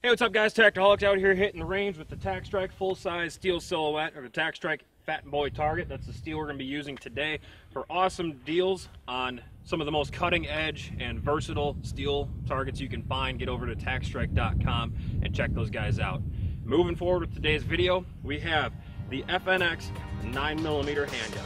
Hey, what's up guys? Tactiholics out here hitting the range with the Tac Strike full-size steel silhouette, or the Tac Strike Fat Boy Target. That's the steel we're going to be using today for awesome deals on some of the most cutting-edge and versatile steel targets you can find. Get over to tacstrike.com and check those guys out. Moving forward with today's video, we have the FNX 9mm handgun.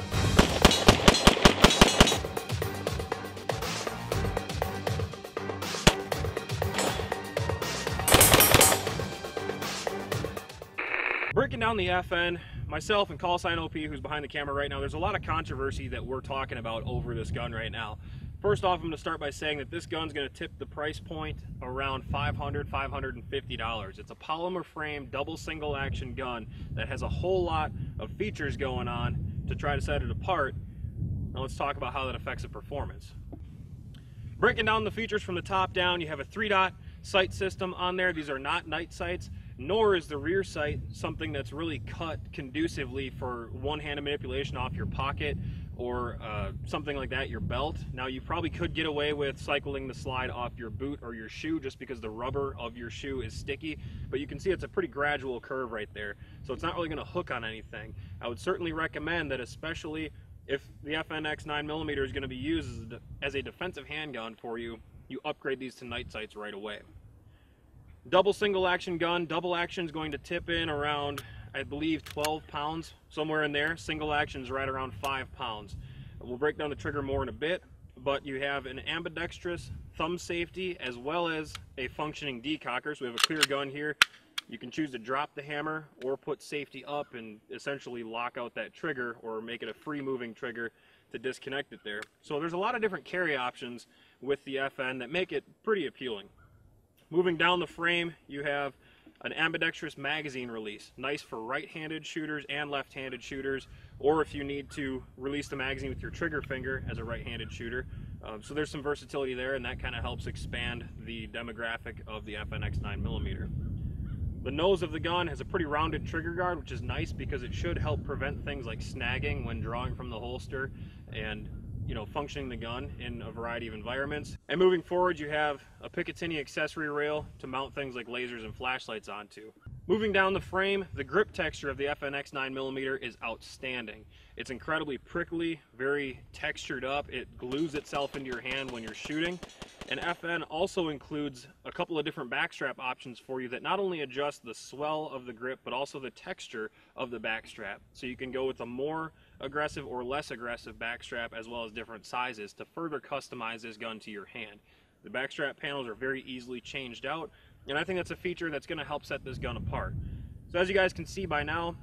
Breaking down the FN, myself and Callsign OP, who's behind the camera right now, there's a lot of controversy that we're talking about over this gun right now. First off, I'm going to start by saying that this gun's going to tip the price point around $500, $550. It's a polymer frame, double single action gun that has a whole lot of features going on to try to set it apart. Now let's talk about how that affects the performance. Breaking down the features from the top down, you have a 3-dot sight system on there. These are not night sights, nor is the rear sight something that's really cut conducively for one-handed manipulation off your pocket or something like that, your belt. Now you probably could get away with cycling the slide off your boot or your shoe just because the rubber of your shoe is sticky, but you can see it's a pretty gradual curve right there, so it's not really going to hook on anything. I would certainly recommend that, especially if the FNX 9mm is going to be used as a defensive handgun for you, you upgrade these to night sights right away. Double single action gun. Double action is going to tip in around, I believe, 12 pounds, somewhere in there. Single action is right around 5 pounds. We'll break down the trigger more in a bit, but you have an ambidextrous thumb safety as well as a functioning decocker. So we have a clear gun here. You can choose to drop the hammer or put safety up and essentially lock out that trigger or make it a free moving trigger to disconnect it there. So there's a lot of different carry options with the FN that make it pretty appealing. Moving down the frame, you have an ambidextrous magazine release. Nice for right-handed shooters and left-handed shooters, or if you need to release the magazine with your trigger finger as a right-handed shooter. So there's some versatility there, and that kind of helps expand the demographic of the FNX 9mm. The nose of the gun has a pretty rounded trigger guard, which is nice because it should help prevent things like snagging when drawing from the holster and functioning the gun in a variety of environments. And moving forward, you have a Picatinny accessory rail to mount things like lasers and flashlights onto. Moving down the frame, the grip texture of the FNX 9mm is outstanding. It's incredibly prickly, very textured up. It glues itself into your hand when you're shooting. And FN also includes a couple of different backstrap options for you that not only adjust the swell of the grip, but also the texture of the backstrap. So you can go with a more aggressive or less aggressive backstrap, as well as different sizes to further customize this gun to your hand. The backstrap panels are very easily changed out, and I think that's a feature that's going to help set this gun apart. So as you guys can see by now,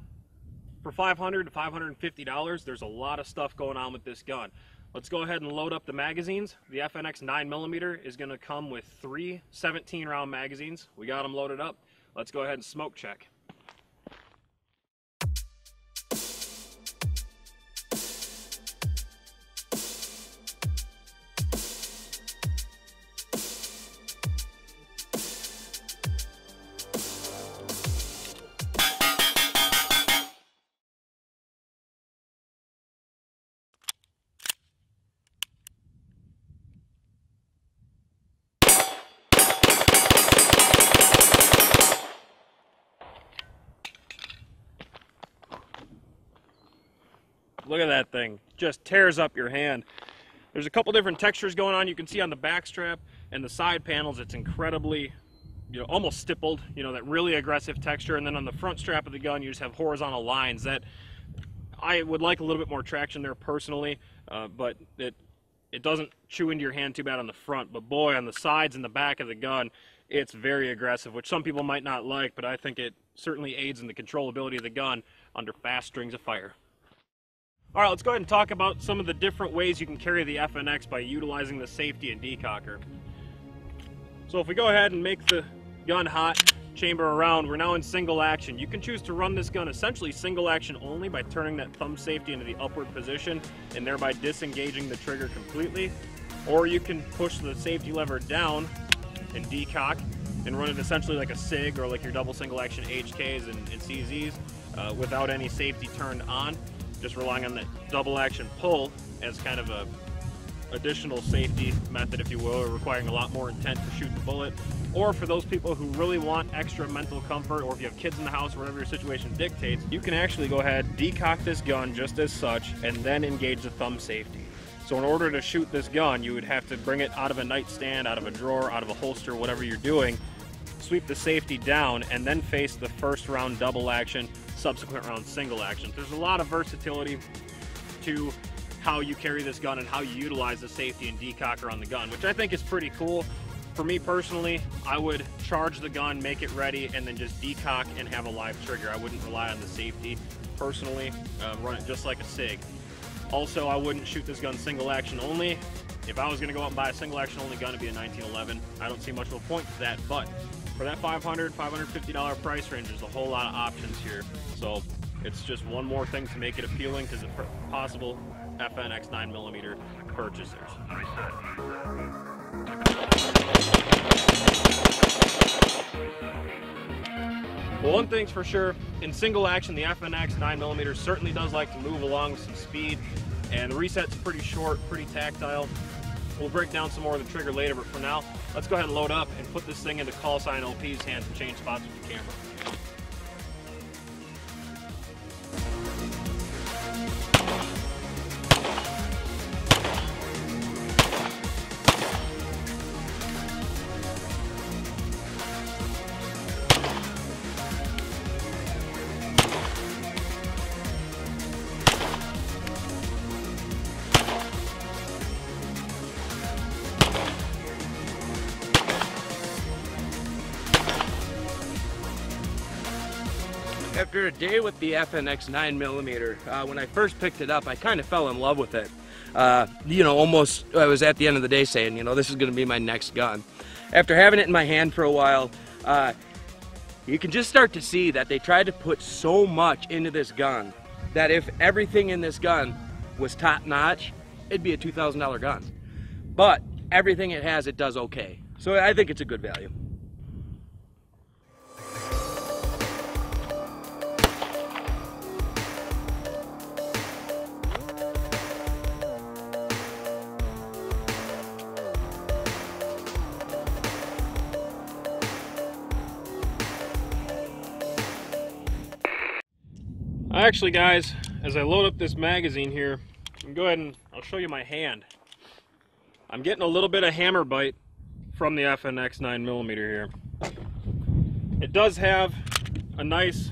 for $500 to $550, there's a lot of stuff going on with this gun. Let's go ahead and load up the magazines. The FNX 9mm is going to come with 3 17-round magazines. We got them loaded up. Let's go ahead and smoke check. Look at that thing, just tears up your hand. There's a couple different textures going on. You can see on the back strap and the side panels, it's incredibly, almost stippled, that really aggressive texture. And then on the front strap of the gun, you just have horizontal lines that I would like a little bit more traction there personally, but it doesn't chew into your hand too bad on the front. But boy, on the sides and the back of the gun, it's very aggressive, which some people might not like, but I think it certainly aids in the controllability of the gun under fast strings of fire. All right, let's go ahead and talk about some of the different ways you can carry the FNX by utilizing the safety and decocker. So if we go ahead and make the gun hot, chamber around, we're now in single action. You can choose to run this gun essentially single action only by turning that thumb safety into the upward position and thereby disengaging the trigger completely. Or you can push the safety lever down and decock and run it essentially like a SIG or like your double single action HKs and CZs without any safety turned on. Just relying on the double action pull as kind of a additional safety method, if you will, or requiring a lot more intent to shoot the bullet, or for those people who really want extra mental comfort, or if you have kids in the house, whatever your situation dictates, you can actually go ahead, decock this gun just as such, and then engage the thumb safety. So in order to shoot this gun, you would have to bring it out of a nightstand, out of a drawer, out of a holster, whatever you're doing, sweep the safety down, and then face the first round double action, subsequent round single action. There's a lot of versatility to how you carry this gun and how you utilize the safety and decocker on the gun, which I think is pretty cool. For me personally, I would charge the gun, make it ready, and then just decock and have a live trigger. I wouldn't rely on the safety personally, run it just like a SIG. Also, I wouldn't shoot this gun single action only. If I was gonna go out and buy a single action only gun, it'd be a 1911. I don't see much of a point to that, but for that $500, $550 price range, there's a whole lot of options here. So it's just one more thing to make it appealing to the possible FNX 9mm purchasers. Well, one thing's for sure, in single action, the FNX 9mm certainly does like to move along with some speed, and the reset's pretty short, pretty tactile. We'll break down some more of the trigger later, but for now, let's go ahead and load up and put this thing into call sign OP's hands and change spots with the camera. After a day with the FNX 9mm, when I first picked it up, I kind of fell in love with it. You know, almost, I was at the end of the day saying, you know, this is going to be my next gun. After having it in my hand for a while, you can just start to see that they tried to put so much into this gun that if everything in this gun was top-notch, it'd be a $2,000 gun. But everything it has, it does okay. So I think it's a good value. Actually, guys, as I load up this magazine here, I'm go ahead and I'll show you my hand. I'm getting a little bit of hammer bite from the FNX 9mm here. It does have a nice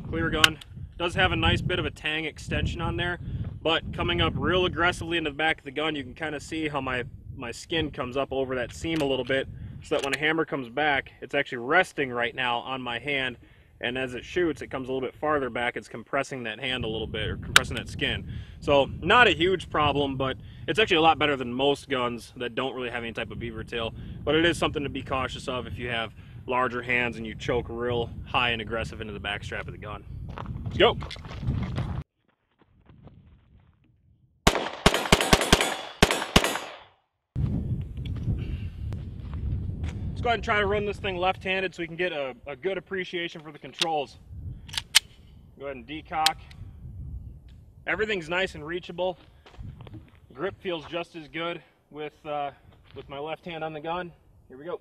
clear gun, it does have a nice bit of a tang extension on there, but coming up real aggressively into the back of the gun, you can kind of see how my skin comes up over that seam a little bit, so that when a hammer comes back, it's actually resting right now on my hand. And as it shoots, it comes a little bit farther back. It's compressing that hand a little bit, or compressing that skin. So not a huge problem, but it's actually a lot better than most guns that don't really have any type of beaver tail. But it is something to be cautious of if you have larger hands and you choke real high and aggressive into the back strap of the gun. Let's go. Let's go ahead and try to run this thing left-handed so we can get a good appreciation for the controls. Go ahead and decock. Everything's nice and reachable. Grip feels just as good with my left hand on the gun. Here we go.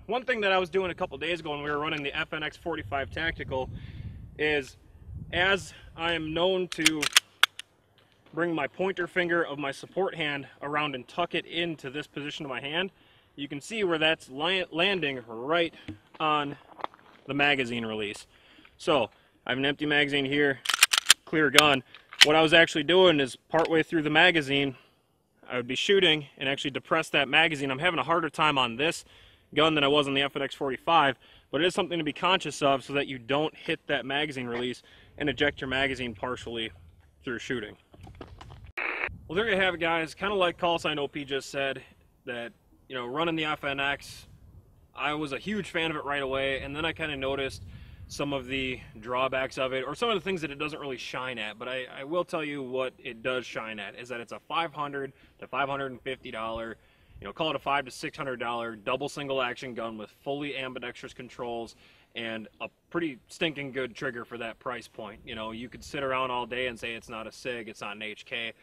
One thing that I was doing a couple days ago when we were running the FNX 45 Tactical is, as I am known to bring my pointer finger of my support hand around and tuck it into this position of my hand, you can see where that's landing right on the magazine release. So I have an empty magazine here, clear gun. What I was actually doing is partway through the magazine, I would be shooting and actually depress that magazine. I'm having a harder time on this gun than I was on the FNX 45, but it is something to be conscious of so that you don't hit that magazine release and eject your magazine partially through shooting. Well, there you have it, guys. Kind of like call sign OP just said, that, you know, running the FNX, I was a huge fan of it right away, and then I kind of noticed some of the drawbacks of it, or some of the things that it doesn't really shine at. But I will tell you what it does shine at, is that it's a $500 to $550 You know, call it a $500 to $600 double single action gun with fully ambidextrous controls and a pretty stinking good trigger for that price point. You know, you could sit around all day and say it's not a SIG, it's not an HK,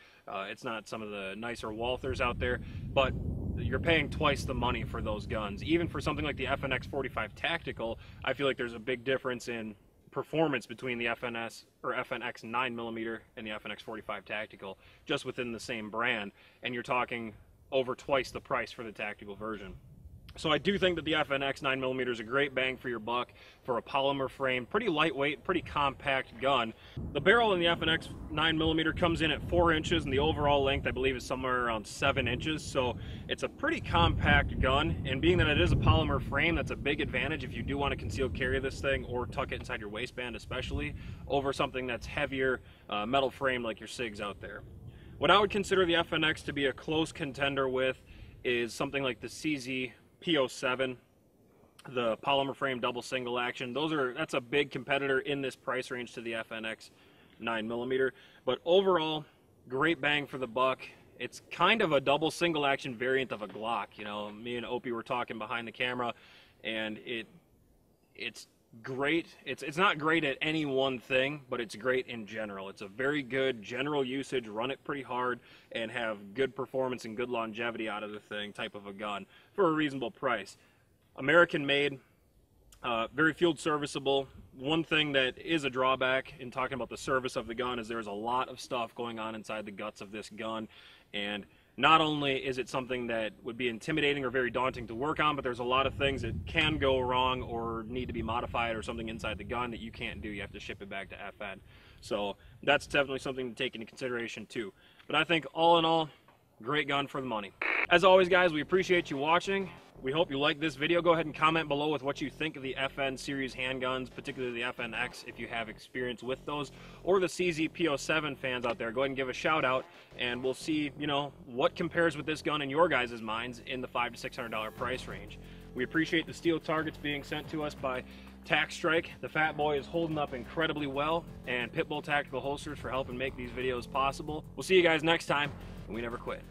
it's not some of the nicer Walthers out there, but you're paying twice the money for those guns. Even for something like the FNX 45 Tactical, I feel like there's a big difference in performance between the FNX 9mm and the FNX 45 Tactical, just within the same brand, and you're talking over twice the price for the tactical version. So I do think that the FNX 9mm is a great bang for your buck for a polymer frame, pretty lightweight, pretty compact gun. The barrel in the FNX 9mm comes in at 4 inches, and the overall length I believe is somewhere around 7 inches. So it's a pretty compact gun, and being that it is a polymer frame, that's a big advantage if you do want to conceal carry this thing or tuck it inside your waistband, especially over something that's heavier metal frame like your SIGs out there. What I would consider the FNX to be a close contender with is something like the CZ P07, the polymer frame double single action. That's a big competitor in this price range to the FNX 9mm. But overall, great bang for the buck. It's kind of a double single action variant of a Glock. You know, me and Opie were talking behind the camera, and it's great. It's not great at any one thing, but it's great in general. It's a very good general usage, run it pretty hard, and have good performance and good longevity out of the thing type of a gun for a reasonable price. American made, very field serviceable. One thing that is a drawback in talking about the service of the gun is there's a lot of stuff going on inside the guts of this gun, and not only is it something that would be intimidating or very daunting to work on, but there's a lot of things that can go wrong or need to be modified or something inside the gun that you can't do. You have to ship it back to FN. So that's definitely something to take into consideration too. But I think all in all, great gun for the money. As always, guys, we appreciate you watching. We hope you like this video. Go ahead and comment below with what you think of the FN series handguns, particularly the FNX if you have experience with those, or the CZ P07 fans out there. Go ahead and give a shout out, and we'll see, you know, what compares with this gun in your guys' minds in the $500 to $600 price range. We appreciate the steel targets being sent to us by Tactiholics. The Fat Boy is holding up incredibly well, and Pitbull Tactical Holsters for helping make these videos possible. We'll see you guys next time, and we never quit.